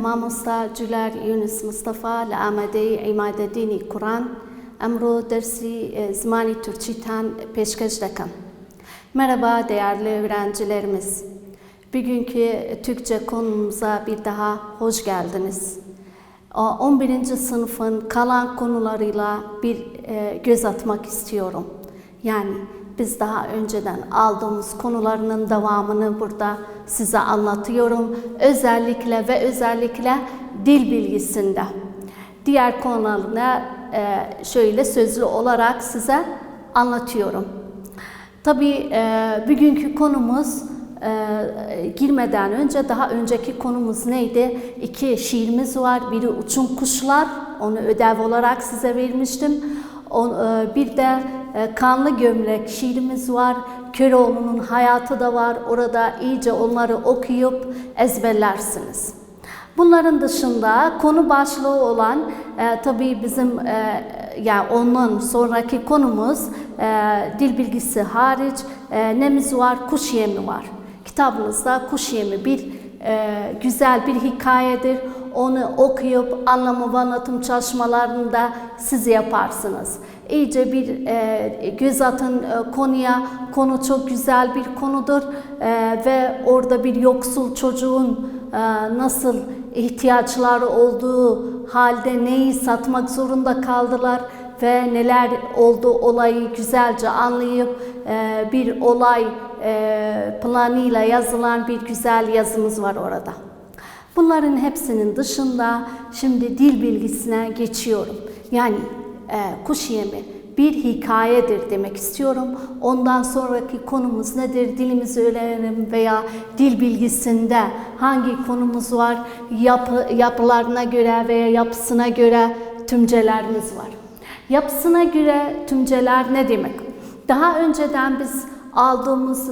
مامۆستا جولار یونس مستەفا لە ئامادەی عیمادەدینی قورآن ئەمڕۆ دەرسی زمانی تورکیتان پێشکەش دەکەم. Merhaba değerli öğrencilerimiz. Bugünkü Türkçe konumuza bir daha hoş geldiniz. 11. sınıfın kalan konularıyla bir göz atmak istiyorum. Yani biz daha önceden aldığımız konularının devamını burada size anlatıyorum. Özellikle dil bilgisinde. Diğer konularına şöyle sözlü olarak size anlatıyorum. Tabii bugünkü konumuz girmeden önce daha önceki konumuz neydi? 2 şiirimiz var. Biri Uçan Kuşlar. Onu ödev olarak size vermiştim. Bir de Kanlı Gömlek şiirimiz var. Köroğlu'nun hayatı da var. Orada iyice onları okuyup ezberlersiniz. Bunların dışında konu başlığı olan tabii bizim yani ondan sonraki konumuz dil bilgisi hariç nemiz var? Kuş yemi var. Kitabınızda kuş yemi bir güzel bir hikayedir. Onu okuyup anlamı ve anlatım çalışmalarında siz yaparsınız. İyice bir göz atın konuya. Konu çok güzel bir konudur ve orada bir yoksul çocuğun nasıl ihtiyaçları olduğu halde neyi satmak zorunda kaldılar ve neler oldu olayı güzelce anlayıp bir olay planıyla yazılan bir güzel yazımız var orada. Bunların hepsinin dışında şimdi dil bilgisine geçiyorum. Yani kuş yemi bir hikayedir demek istiyorum. Ondan sonraki konumuz nedir? Dilimizi öğrenelim veya dil bilgisinde hangi konumuz var? Yapılarına göre veya yapısına göre tümcelerimiz var. Yapısına göre tümceler ne demek? Daha önceden biz aldığımız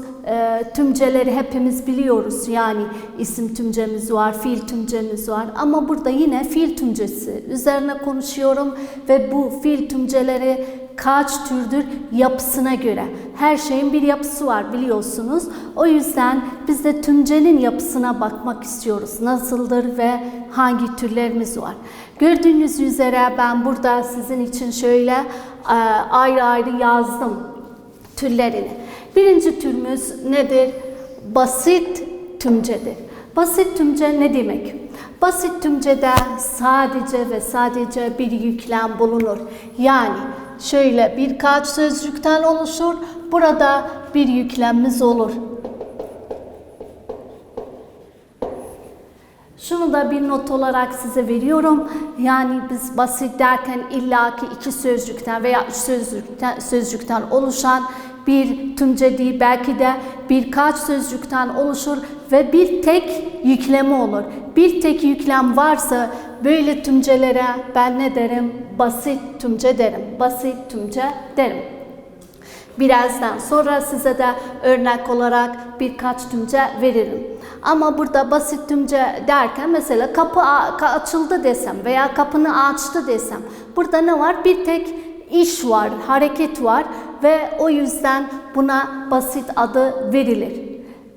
tümceleri hepimiz biliyoruz. Yani isim tümcemiz var, fiil tümcemiz var. Ama burada yine fiil tümcesi üzerine konuşuyorum ve bu fiil tümceleri kaç türdür yapısına göre. Her şeyin bir yapısı var biliyorsunuz. O yüzden biz de tümcenin yapısına bakmak istiyoruz. Nasıldır ve hangi türlerimiz var. Gördüğünüz üzere ben burada sizin için şöyle ayrı ayrı yazdım türlerini. Birinci türümüz nedir? Basit tümcedir. Basit tümce ne demek? Basit tümcede sadece ve sadece bir yüklem bulunur. Yani şöyle birkaç sözcükten oluşur. Burada bir yüklemimiz olur. Şunu da bir not olarak size veriyorum. Yani biz basit derken illaki 2 sözcükten veya 3 sözcükten oluşan bir tümce değil, belki de birkaç sözcükten oluşur ve bir tek yüklemi olur. Bir tek yüklem varsa böyle tümcelere ben ne derim? Basit tümce derim. Basit tümce derim. Birazdan sonra size de örnek olarak birkaç tümce veririm. Ama burada basit tümce derken mesela kapı açıldı desem veya kapını açtı desem burada ne var? Bir tek iş var, hareket var ve o yüzden buna basit adı verilir.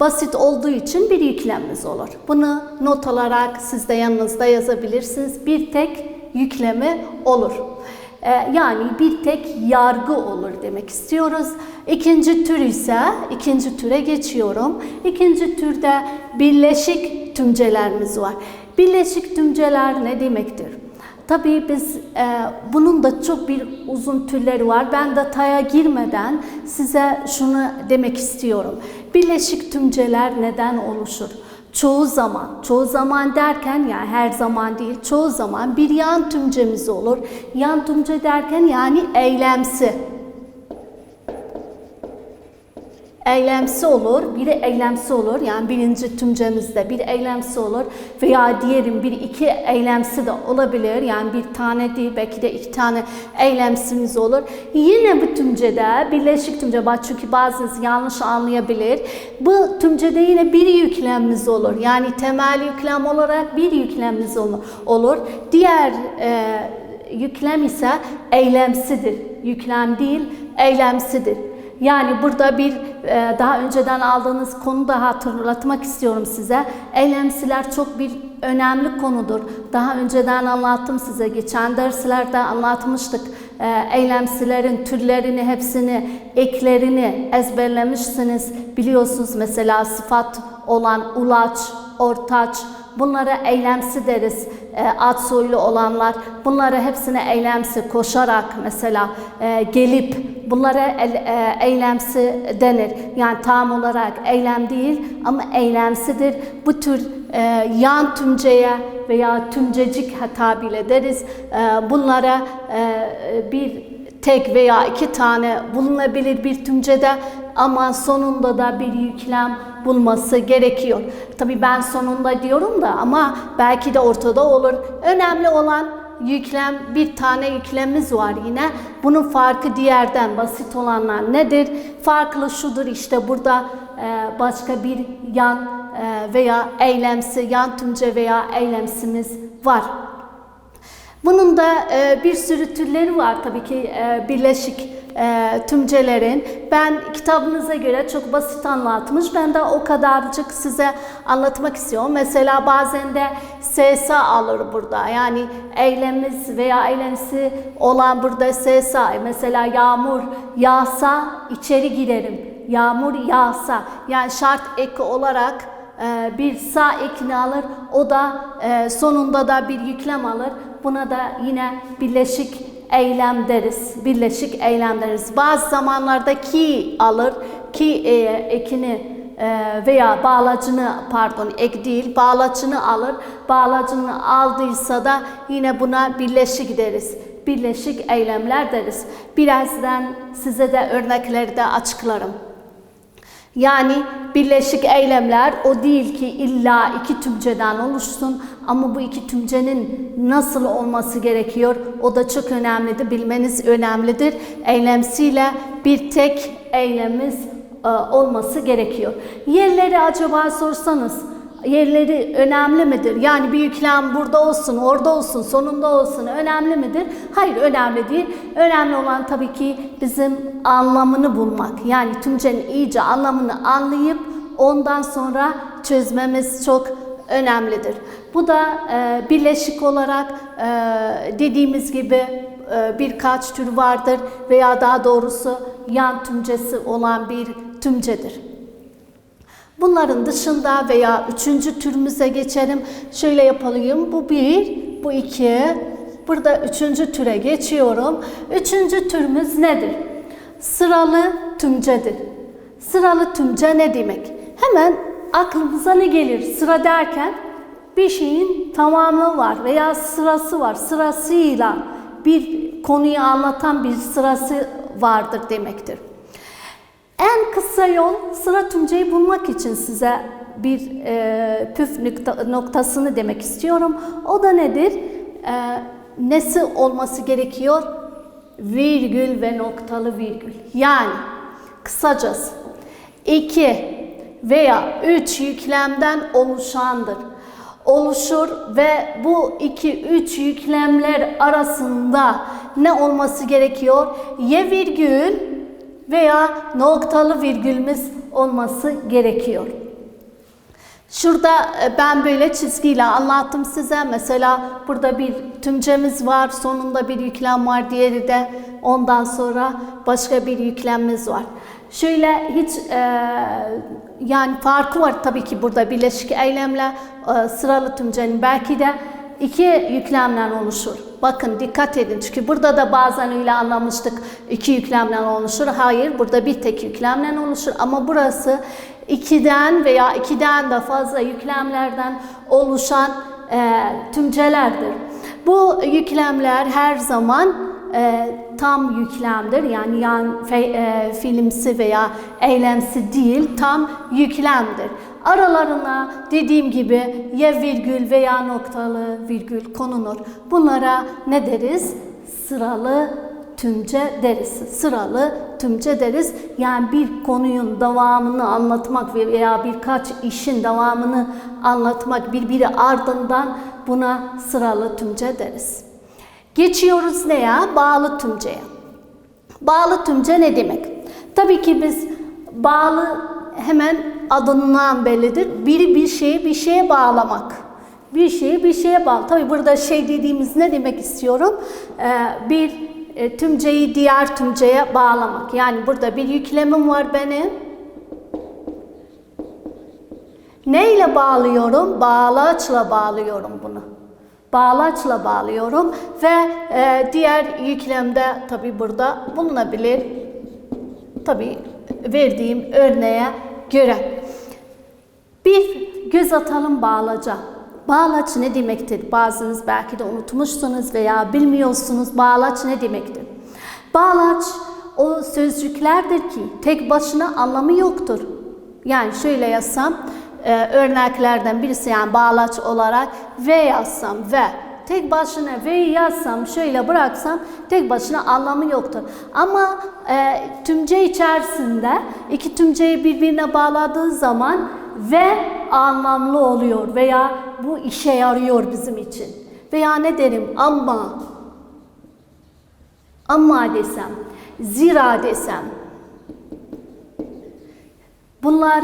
Basit olduğu için bir yüklemimiz olur. Bunu not olarak siz de yanınızda yazabilirsiniz. Bir tek yüklemi olur. Yani bir tek yargı olur demek istiyoruz. İkinci tür ise, ikinci türe geçiyorum. İkinci türde birleşik tümcelerimiz var. Birleşik tümceler ne demektir? Tabii biz bunun da çok bir uzun türleri var. Ben detaya girmeden size şunu demek istiyorum. Birleşik tümceler neden oluşur? Çoğu zaman derken yani her zaman değil, çoğu zaman bir yan tümcemiz olur. Yan tümce derken yani eylemsi. Eylemsi olur, biri eylemsi olur. Yani birinci tümcemizde bir eylemsi olur veya diğerin bir iki eylemsi de olabilir. Yani bir tane değil, belki de 2 tane eylemsimiz olur. Yine bu tümcede birleşik tümce var çünkü bazınız yanlış anlayabilir. Bu tümcede yine bir yüklemimiz olur. Yani temel yüklem olarak bir yüklemimiz olur. Diğer yüklem ise eylemsidir. Yüklem değil, eylemsidir. Yani burada bir daha önceden aldığınız konuyu da hatırlatmak istiyorum size. Eylemsiler çok bir önemli konudur. Daha önceden anlattım size. Geçen derslerde anlatmıştık. Eylemsilerin türlerini, hepsini, eklerini ezberlemişsiniz. Biliyorsunuz mesela sıfat olan ulaç, ortaç, bunlara eylemsi deriz. Ad soylu olanlar, bunlara hepsine eylemsi, koşarak mesela, gelip, bunlara eylemsi denir. Yani tam olarak eylem değil ama eylemsidir. Bu tür yan tümceye veya tümcecik tabirle deriz. Bunlara bir tek veya iki tane bulunabilir bir tümcede ama sonunda da bir yüklem bulması gerekiyor. Tabii ben sonunda diyorum da ama belki de ortada olur. Önemli olan yüklem, bir tane yüklemimiz var yine. Bunun farkı diğerden basit olanlar nedir? Farklı şudur, işte burada başka bir yan veya eylemsi, yan tümce veya eylemsimiz var. Bunun da bir sürü türleri var tabii ki birleşik tümcelerin. Ben kitabınıza göre çok basit anlatmış. Ben de o kadarcık size anlatmak istiyorum. Mesela bazen de SSA alır burada. Yani eylemimiz veya eylemsi olan burada SSA. Mesela yağmur yağsa içeri girerim. Yağmur yağsa. Yani şart eki olarak bir sa ekini alır. O da sonunda da bir yüklem alır. Buna da yine birleşik eylem deriz. Birleşik eylem deriz. Bazı zamanlarda ki alır. Ki ekini veya bağlacını, pardon ek değil, bağlacını alır. Bağlacını aldıysa da yine buna birleşik deriz. Birleşik eylemler deriz. Birazdan size de örnekleri de açıklarım. Yani birleşik eylemler o değil ki illa iki tümceden oluşsun ama bu iki tümcenin nasıl olması gerekiyor o da çok önemlidir, bilmeniz önemlidir. Eylemsiyle bir tek eylemimiz olması gerekiyor. Yerleri acaba sorsanız, yerleri önemli midir? Yani bir yüklem burada olsun, orada olsun, sonunda olsun önemli midir? Hayır, önemli değil. Önemli olan tabii ki bizim anlamını bulmak. Yani tümcenin iyice anlamını anlayıp ondan sonra çözmemiz çok önemlidir. Bu da birleşik olarak dediğimiz gibi birkaç tür vardır veya daha doğrusu yan tümcesi olan bir tümcedir. Bunların dışında veya üçüncü türümüze geçelim. Şöyle yapalım. Bu bir, bu iki. Burada üçüncü türe geçiyorum. Üçüncü türümüz nedir? Sıralı tümcedir. Sıralı tümce ne demek? Hemen aklımıza ne gelir? Sıra derken bir şeyin tamamı var veya sırası var. Sırasıyla bir konuyu anlatan bir sırası vardır demektir. En kısa yol sıra tümceyi bulmak için size bir püf noktasını demek istiyorum. O da nedir? Nesi olması gerekiyor? Virgül ve noktalı virgül. Yani kısacası 2 veya 3 yüklemden oluşandır. Oluşur ve bu 2-3 yüklemler arasında ne olması gerekiyor? Ya virgül veya noktalı virgülümüz olması gerekiyor. Şurada ben böyle çizgiyle anlattım size. Mesela burada bir tümcemiz var, sonunda bir yüklem var, diğeri de ondan sonra başka bir yüklemimiz var. Şöyle hiç yani farkı var tabii ki burada birleşik eylemle sıralı tümcenin belki de iki yüklemden oluşur. Bakın dikkat edin çünkü burada da bazen öyle anlamıştık, iki yüklemden oluşur. Hayır, burada bir tek yüklemden oluşur ama burası ikiden veya ikiden de fazla yüklemlerden oluşan tümcelerdir. Bu yüklemler her zaman tam yüklemdir. Yani yan fiilimsi veya eylemsi değil, tam yüklemdir. Aralarına dediğim gibi ya virgül veya noktalı virgül konulur. Bunlara ne deriz? Sıralı tümce deriz. Sıralı tümce deriz. Yani bir konunun devamını anlatmak veya birkaç işin devamını anlatmak birbiri ardından buna sıralı tümce deriz. Geçiyoruz neye? Bağlı tümceye. Bağlı tümce ne demek? Tabii ki biz Bağlı hemen adından bellidir. Biri bir şeye bağlamak. Bir şeyi bir şeye bağlı. Tabi burada şey dediğimiz ne demek istiyorum? Bir tümceyi diğer tümceye bağlamak. Yani burada bir yüklemim var benim. Neyle bağlıyorum? Bağlaçla bağlıyorum bunu. Bağlaçla bağlıyorum ve diğer yüklemde tabi burada bulunabilir. Tabi verdiğim örneğe göre. Bir göz atalım bağlaca. Bağlaç ne demektir? Bazınız belki de unutmuşsunuz veya bilmiyorsunuz bağlaç ne demektir? Bağlaç o sözcüklerdir ki tek başına anlamı yoktur. Yani şöyle yazsam, örneklerden birisi yani bağlaç olarak ve yazsam ve tek başına ve yazsam şöyle bıraksam tek başına anlamı yoktur. Ama tümce içerisinde iki tümceyi birbirine bağladığı zaman ve anlamlı oluyor veya bu işe yarıyor bizim için. Veya ne derim? Ama desem, zira desem. Bunlar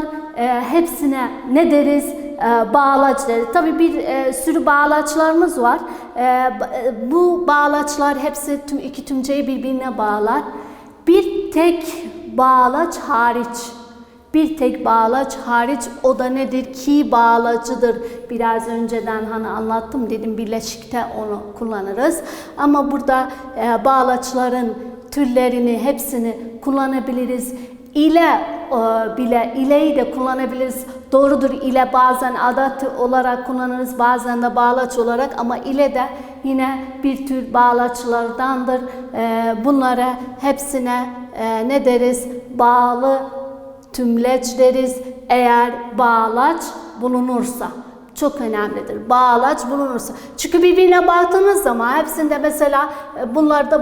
hepsine ne deriz? Bağlaç deriz. Tabii bir sürü bağlaçlarımız var. Bu bağlaçlar hepsi iki tümceyi birbirine bağlar. Bir tek bağlaç hariç. Bir tek bağlaç hariç o da nedir? Ki bağlacıdır. Biraz önceden hani anlattım dedim birleşikte onu kullanırız. Ama burada bağlaçların türlerini hepsini kullanabiliriz. İleyi de kullanabiliriz. Doğrudur, ile bazen adat olarak kullanırız, bazen de bağlaç olarak ama ile de yine bir tür bağlaçlardandır. Bunlara hepsine ne deriz? Bağlı tümleç deriz eğer bağlaç bulunursa. Çok önemlidir. Bağlaç bulunursa. Çünkü birbirine baktığınız zaman hepsinde mesela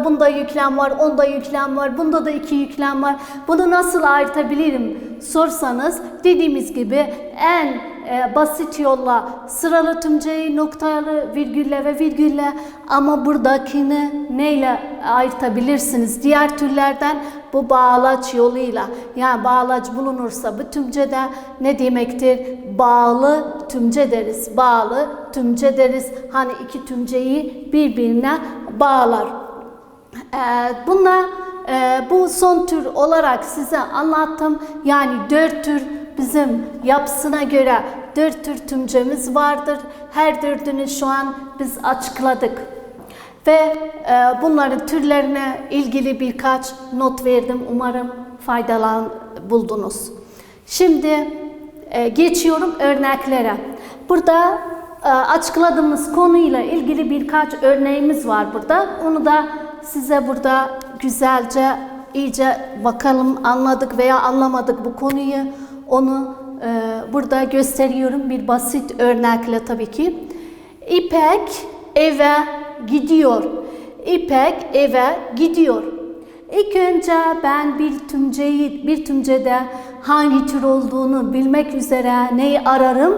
bunda yüklem var, onda yüklem var, bunda da iki yüklem var. Bunu nasıl ayırtabilirim sorsanız dediğimiz gibi en basit yolla sıralı tümceyi noktalı virgülle ve virgülle ama buradakini neyle ayırtabilirsiniz? Diğer türlerden bu bağlaç yoluyla. Yani bağlaç bulunursa bu tümcede ne demektir? Bağlı tümce deriz. Bağlı tümce deriz. Hani iki tümceyi birbirine bağlar. Bu son tür olarak size anlattım. Yani 4 tür bizim yapısına göre 4 tür tümcemiz vardır. Her dördünü şu an biz açıkladık. Ve bunların türlerine ilgili birkaç not verdim. Umarım faydalan buldunuz. Şimdi geçiyorum örneklere. Burada açıkladığımız konuyla ilgili birkaç örneğimiz var burada. Onu da size burada güzelce, iyice bakalım anladık veya anlamadık bu konuyu. Onu burada gösteriyorum bir basit örnekle tabii ki. İpek eve gidiyor. İpek eve gidiyor. İlk önce ben bir tümcede hangi tür olduğunu bilmek üzere neyi ararım?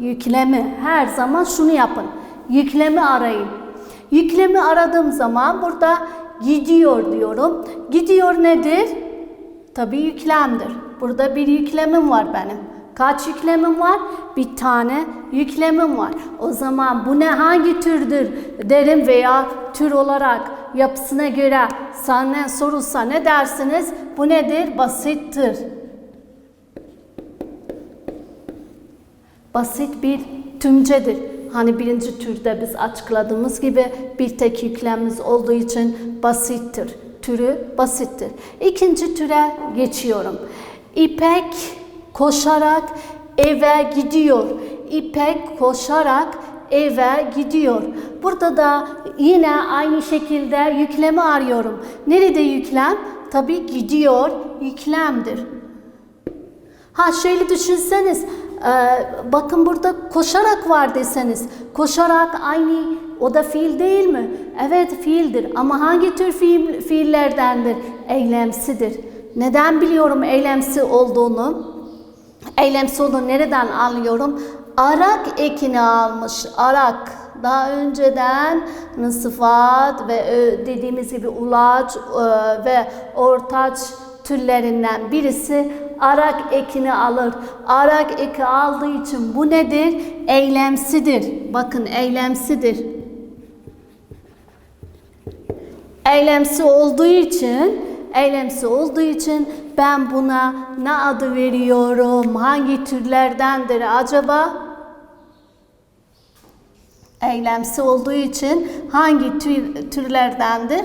Yüklemi. Her zaman şunu yapın. Yüklemi arayın. Yüklemi aradığım zaman burada gidiyor diyorum. Gidiyor nedir? Tabii yüklemdir. Burada bir yüklemim var benim. Kaç yüklemim var? Bir tane yüklemim var. O zaman bu ne, hangi türdür derim veya tür olarak yapısına göre senden sorulsa ne dersiniz? Bu nedir? Basittir. Basit bir tümcedir. Hani birinci türde biz açıkladığımız gibi bir tek yüklemimiz olduğu için basittir. Türü basittir. İkinci türe geçiyorum. İpek koşarak eve gidiyor. İpek koşarak eve gidiyor. Burada da yine aynı şekilde yüklemi arıyorum. Nerede yüklem? Tabii gidiyor yüklemdir. Şöyle düşünseniz, bakın burada koşarak var deseniz, koşarak aynı, o da fiil değil mi? Evet fiildir ama hangi tür fiillerdendir? Eylemsidir. Neden biliyorum eylemsi olduğunu? Eylemsi olduğunu nereden anlıyorum? Arak ekini almış. Arak. Daha önceden sıfat ve dediğimiz gibi ulaç ve ortaç türlerinden birisi arak ekini alır. Arak eki aldığı için bu nedir? Eylemsidir. Bakın eylemsidir. Eylemsi olduğu için ben buna ne adı veriyorum? Hangi türlerdendir acaba? Eylemsi olduğu için hangi türlerdendir?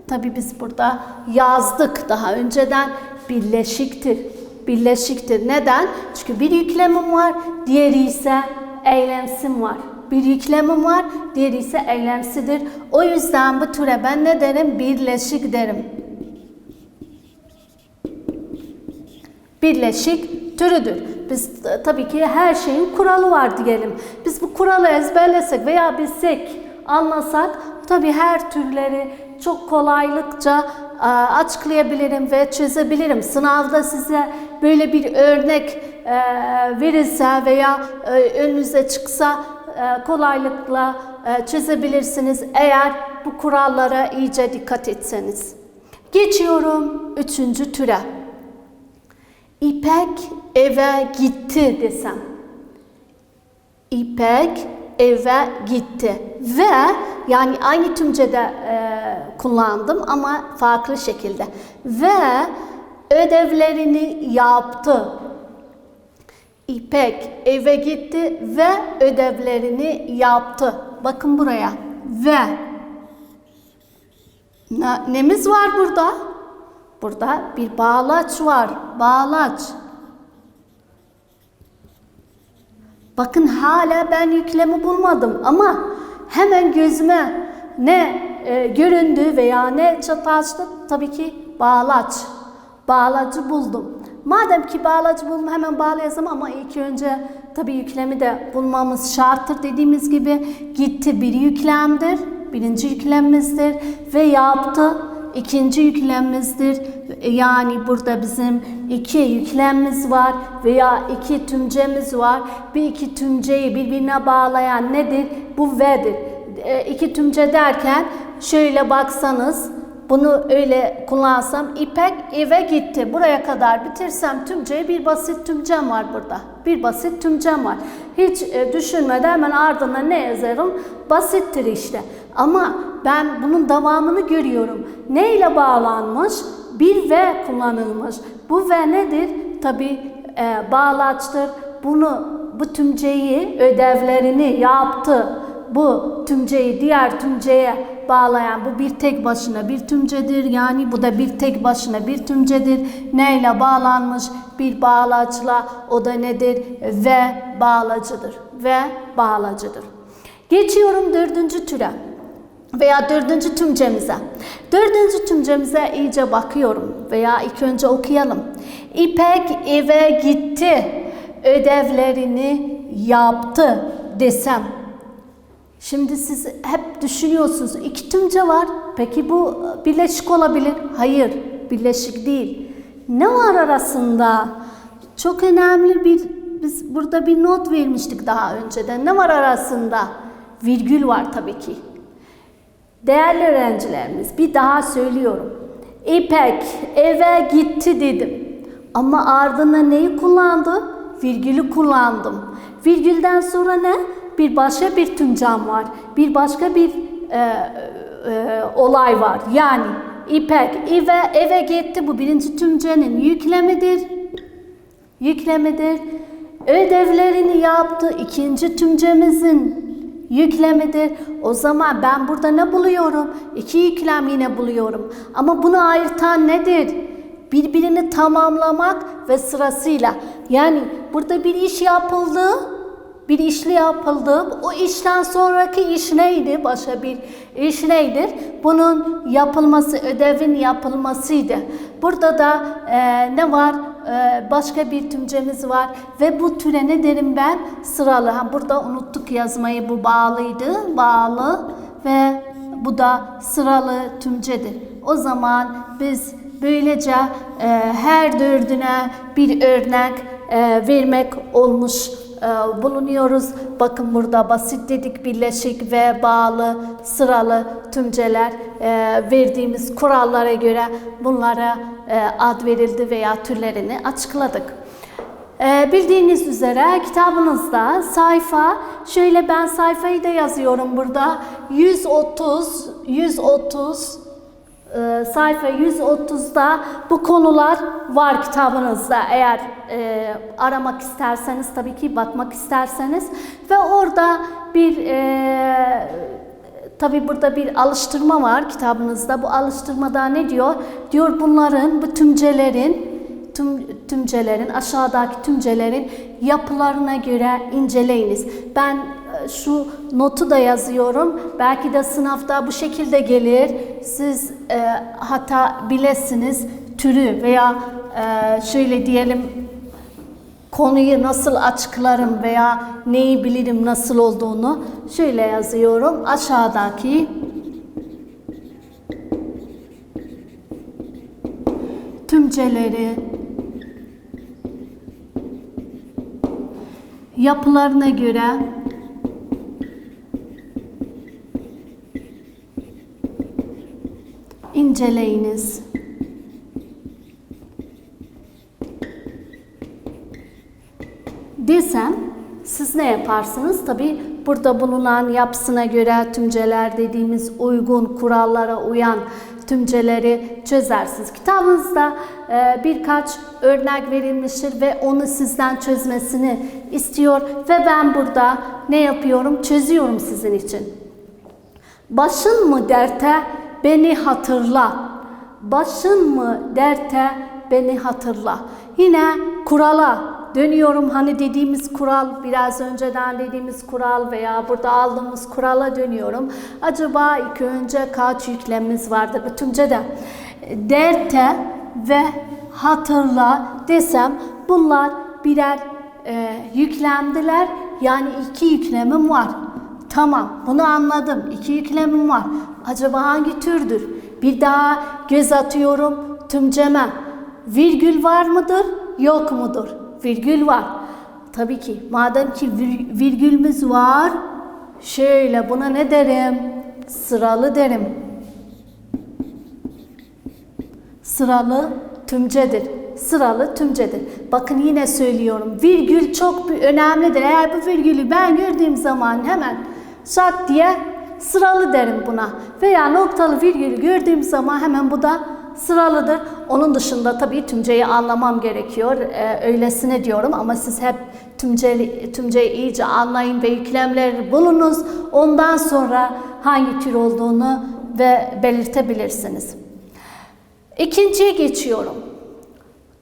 Tabii biz burada yazdık daha önceden. Birleşiktir. Neden? Çünkü bir yüklemim var, diğeri ise eylemsim var. Bir yüklemim var, diğeri ise eylemsidir. O yüzden bu türe ben ne derim? Birleşik derim. Birleşik türüdür. Biz tabii ki her şeyin kuralı var diyelim. Biz bu kuralı ezberlesek veya bilsek, anlasak tabii her türleri çok kolaylıkça açıklayabilirim ve çözebilirim. Sınavda size böyle bir örnek verilse veya önünüze çıksa kolaylıkla çözebilirsiniz eğer bu kurallara iyice dikkat etseniz. Geçiyorum 3. türe. İpek eve gitti desem. İpek eve gitti ve yani aynı tümcede kullandım ama farklı şekilde ve ödevlerini yaptı. İpek eve gitti ve ödevlerini yaptı. Bakın buraya ve nemiz var burada? Burada bir bağlaç var. Bağlaç. Bakın hala ben yüklemi bulmadım ama hemen gözüme ne göründü veya ne çataştı? Tabii ki bağlaç. Bağlacı buldum. Madem ki bağlacı buldum hemen bağlayasam ama ilk önce tabii yüklemi de bulmamız şarttır. Dediğimiz gibi gitti bir yüklemdir. Birinci yüklemimizdir ve yaptı ikinci yüklemimizdir. Yani burada bizim 2 yüklemimiz var veya 2 tümcemiz var. Bir iki tümceyi birbirine bağlayan nedir? Bu ve'dir. 2 tümce derken şöyle baksanız bunu öyle kullansam İpek eve gitti. Buraya kadar bitirsem tümceyi bir basit tümcem var burada. Bir basit tümcem var. Hiç düşünmeden hemen ardına ne yazarım? Basittir işte. Ama ben bunun devamını görüyorum. Ne ile bağlanmış? Bir ve kullanılmış. Bu ve nedir? Tabii bağlaçtır. Bu tümceyi ödevlerini yaptı. Bu tümceyi diğer tümceye bağlayan bu bir tek başına bir tümcedir. Yani bu da bir tek başına bir tümcedir. Neyle bağlanmış? Bir bağlaçla. O da nedir? Ve bağlacıdır. Ve bağlacıdır. Geçiyorum 4. türe veya 4. tümcemize. 4. tümcemize iyice bakıyorum veya ilk önce okuyalım. İpek eve gitti, ödevlerini yaptı desem. Şimdi siz hep düşünüyorsunuz 2 tümce var. Peki bu birleşik olabilir? Hayır, birleşik değil. Ne var arasında? Çok önemli biz burada bir not vermiştik daha önceden. Ne var arasında? Virgül var tabii ki. Değerli öğrencilerimiz, bir daha söylüyorum. İpek eve gitti dedim. Ama ardına neyi kullandım? Virgülü kullandım. Virgülden sonra ne? Bir başka bir tümcem var. Bir başka bir olay var. Yani İpek eve gitti. Bu birinci tümcenin yüklemidir. Ödevlerini yaptı. İkinci tümcemizin yüklemidir. O zaman ben burada ne buluyorum? 2 yüklem yine buluyorum. Ama bunu ayırtan nedir? Birbirini tamamlamak ve sırasıyla. Yani burada bir iş yapıldı. Bir işli yapıldı. O işten sonraki iş neydi? Başka bir iş neydi? Bunun yapılması, ödevin yapılmasıydı. Burada da ne var? Başka bir tümcemiz var. Ve bu türe ne derim ben? Sıralı. Burada unuttuk yazmayı. Bu bağlıydı. Bağlı ve bu da sıralı tümcedir. O zaman biz böylece her 4'üne bir örnek vermek olmuş bulunuyoruz. Bakın burada basit dedik, birleşik ve bağlı, sıralı tümceler verdiğimiz kurallara göre bunlara ad verildi veya türlerini açıkladık. Bildiğiniz üzere kitabınızda sayfa, şöyle ben sayfayı da yazıyorum burada, 130 sayfa 130'da bu konular var kitabınızda. Eğer aramak isterseniz, tabii ki bakmak isterseniz, ve orada tabii burada bir alıştırma var kitabınızda. Bu alıştırmada ne diyor? Diyor bunların, bu tümcelerin, aşağıdaki tümcelerin yapılarına göre inceleyiniz. Ben şu notu da yazıyorum. Belki de sınavda bu şekilde gelir. Siz hatta bilesiniz türü veya şöyle diyelim, konuyu nasıl açıklarım veya neyi bilirim nasıl olduğunu şöyle yazıyorum. Aşağıdaki tümceleri yapılarına göre inceleyiniz. Desem siz ne yaparsınız? Tabii burada bulunan yapısına göre tümceler dediğimiz uygun kurallara uyan tümceleri çözersiniz. Kitabınızda birkaç örnek verilmiştir ve onu sizden çözmesini istiyor ve ben burada ne yapıyorum? Çözüyorum sizin için. Başın mı derte, beni hatırla. Başın mı derte, beni hatırla. Yine kurala dönüyorum. Hani dediğimiz kural, biraz önceden dediğimiz kural veya burada aldığımız kurala dönüyorum. Acaba ilk önce kaç yüklemimiz vardır bu tümcede? Derte ve hatırla desem bunlar birer yüklemdiler. Yani iki yüklemim var. Tamam, bunu anladım. İki yüklemim var. Acaba hangi türdür? Bir daha göz atıyorum tümceme. Virgül var mıdır? Yok mudur? Virgül var. Tabii ki. Madem ki virgülümüz var, şöyle buna ne derim? Sıralı derim. Sıralı tümcedir. Sıralı tümcedir. Bakın yine söylüyorum. Virgül çok önemlidir. Eğer bu virgülü ben gördüğüm zaman hemen şak diye sıralı derim buna. Veya noktalı virgülü gördüğüm zaman hemen bu da sıralıdır. Onun dışında tabii tümceyi anlamam gerekiyor. Öylesine diyorum ama siz hep tümceyi iyice anlayın ve yüklemleri bulunuz. Ondan sonra hangi tür olduğunu ve belirtebilirsiniz. İkinciye geçiyorum.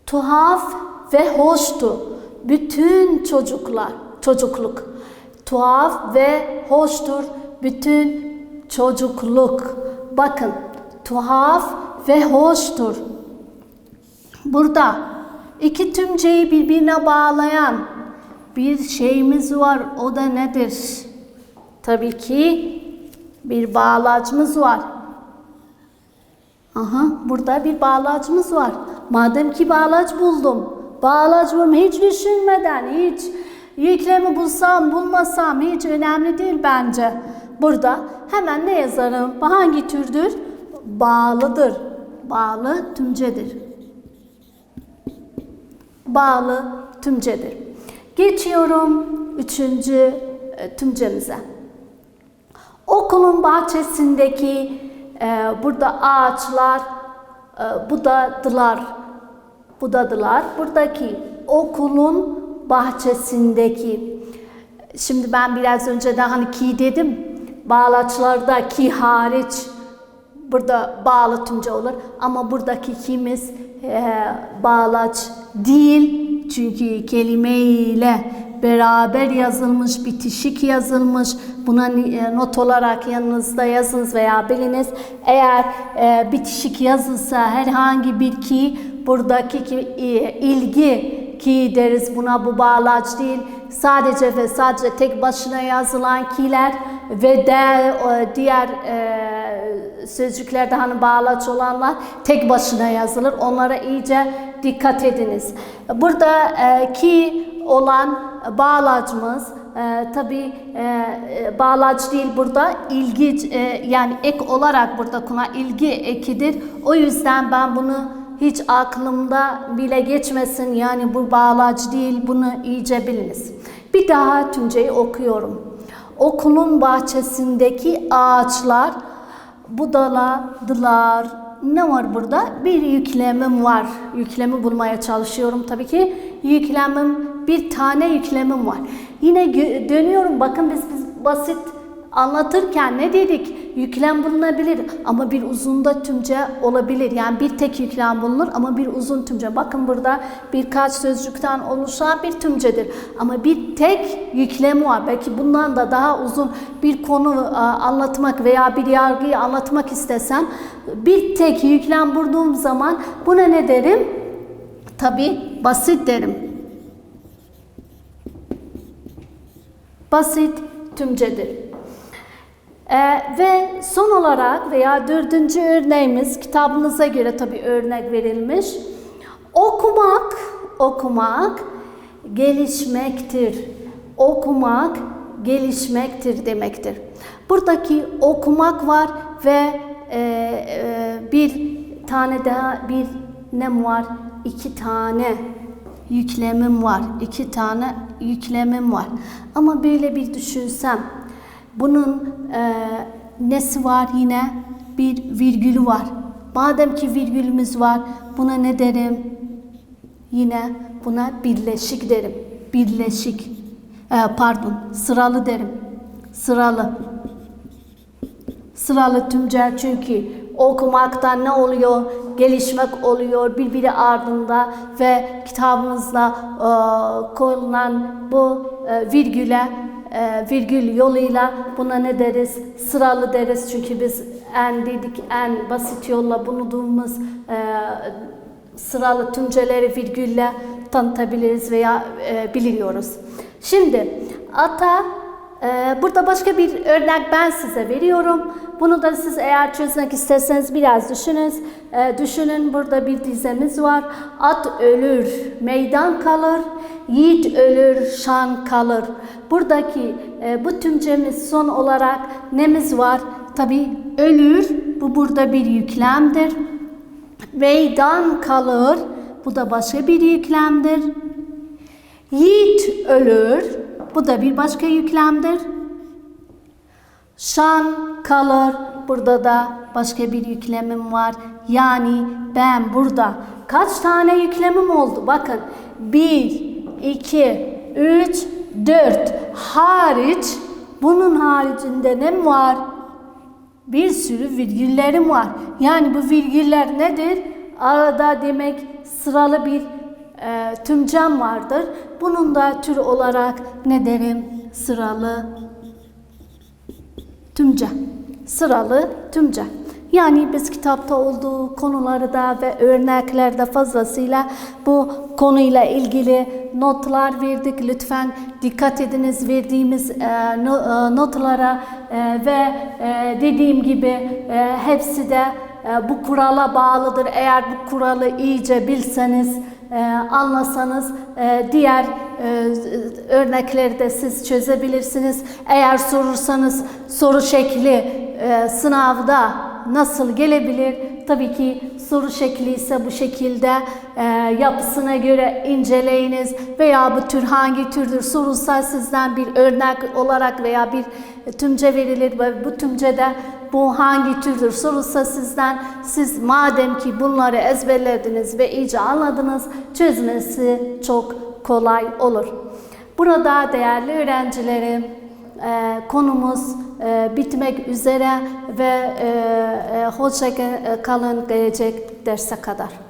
Tuhaf ve hoştu bütün çocukluk. Tuhaf ve hoştur bütün çocukluk. Bakın, tuhaf ve hoştur. Burada iki tümceyi birbirine bağlayan bir şeyimiz var. O da nedir? Tabii ki bir bağlacımız var. Burada bir bağlacımız var. Madem ki bağlaç buldum, bağlacımı hiç düşünmeden, hiç yüklemi bulsam bulmasam hiç önemli değil bence. Burada hemen ne yazarım? Hangi türdür? Bağlıdır. Bağlı tümcedir. Bağlı tümcedir. Geçiyorum üçüncü tümcemize. Okulun bahçesindeki burada ağaçlar budadılar. Buradaki okulun bahçesindeki. Şimdi ben biraz önce de hani ki dedim. Bağlaçlarda ki hariç burada bağlı tümce olur. Ama buradaki kimiz bağlaç değil. Çünkü kelimeyle beraber yazılmış, bitişik yazılmış. Buna not olarak yanınızda yazınız veya biliniz. Eğer bitişik yazılsa herhangi bir ki, buradaki ilgi ki deriz buna, bu bağlaç değil. Sadece ve sadece tek başına yazılan kiler ve diğer sözcüklerde hani bağlaç olanlar tek başına yazılır. Onlara iyice dikkat ediniz. Burada ki olan bağlacımız. Tabii bağlaç değil burada, ilgi yani ek olarak burada kullanan ilgi ekidir. O yüzden ben bunu hiç aklımda bile geçmesin. Yani bu bağlaç değil, bunu iyice biliniz. Bir daha Tümce'yi okuyorum. Okulun bahçesindeki ağaçlar budaladılar. Ne var burada? Bir yüklemim var. Yüklemi bulmaya çalışıyorum tabii ki. Yüklemim, bir tane yüklemim var. Yine dönüyorum. Bakın biz basit anlatırken ne dedik? Yüklem bulunabilir ama bir uzunda tümce olabilir. Yani bir tek yüklem bulunur ama bir uzun tümce. Bakın burada birkaç sözcükten oluşan bir tümcedir. Ama bir tek yüklemi var. Belki bundan da daha uzun bir konu anlatmak veya bir yargıyı anlatmak istesem bir tek yüklem bulduğum zaman buna ne derim? Tabii basit derim. Basit tümcedir. Ve son olarak veya 4. örneğimiz, kitabınıza göre tabii örnek verilmiş. Okumak gelişmektir. Okumak gelişmektir demektir. Buradaki okumak var ve bir tane daha ne var? 2 tane yüklemim var. 2 tane yüklemim var. Ama böyle bir düşünsem, bunun nesi var yine? Bir virgülü var. Madem ki virgülümüz var, buna ne derim? Yine buna birleşik derim. Birleşik. Sıralı derim. Sıralı. Sıralı tümce çünkü okumaktan ne oluyor? Gelişmek oluyor birbiri ardında ve kitabımızda koyulan bu virgül yoluyla buna ne deriz? Sıralı deriz. Çünkü biz en basit yolla bulduğumuz sıralı tümceleri virgülle tanıtabiliriz veya biliyoruz. Şimdi burada başka bir örnek ben size veriyorum. Bunu da siz eğer çözmek isterseniz biraz düşünün. Burada bir dizemiz var. At ölür, meydan kalır. Yiğit ölür, şan kalır. Buradaki bu tümcemiz son olarak nemiz var? Tabii ölür, bu burada bir yüklemdir. Meydan kalır, bu da başka bir yüklemdir. Yiğit ölür, bu da bir başka yüklemdir. Şan kalır, burada da başka bir yüklemim var. Yani ben burada kaç tane yüklemim oldu? Bakın 1, 2, 3, 4 hariç, bunun haricinde ne var? Bir sürü virgüllerim var. Yani bu virgüller nedir? Arada demek sıralı bir tümcem vardır. Bunun da tür olarak ne derim? Sıralı tümce. Sıralı tümce. Yani biz kitapta olduğu konularda ve örneklerde fazlasıyla bu konuyla ilgili notlar verdik. Lütfen dikkat ediniz verdiğimiz notlara ve dediğim gibi hepsi de bu kurala bağlıdır. Eğer bu kuralı iyice bilseniz, anlasanız diğer örnekleri de siz çözebilirsiniz. Eğer sorursanız soru şekli sınavda nasıl gelebilir? Tabii ki soru şekli ise bu şekilde yapısına göre inceleyiniz veya bu tür hangi türdür sorulsa sizden bir örnek olarak veya bir tümce verilir ve bu tümcede bu hangi türdür sorulsa sizden, siz madem ki bunları ezberlediniz ve iyice anladınız, çözmesi çok kolay olur. Burada değerli öğrencilerim, konumuz bitmek üzere ve hoşça kalın gelecek derse kadar.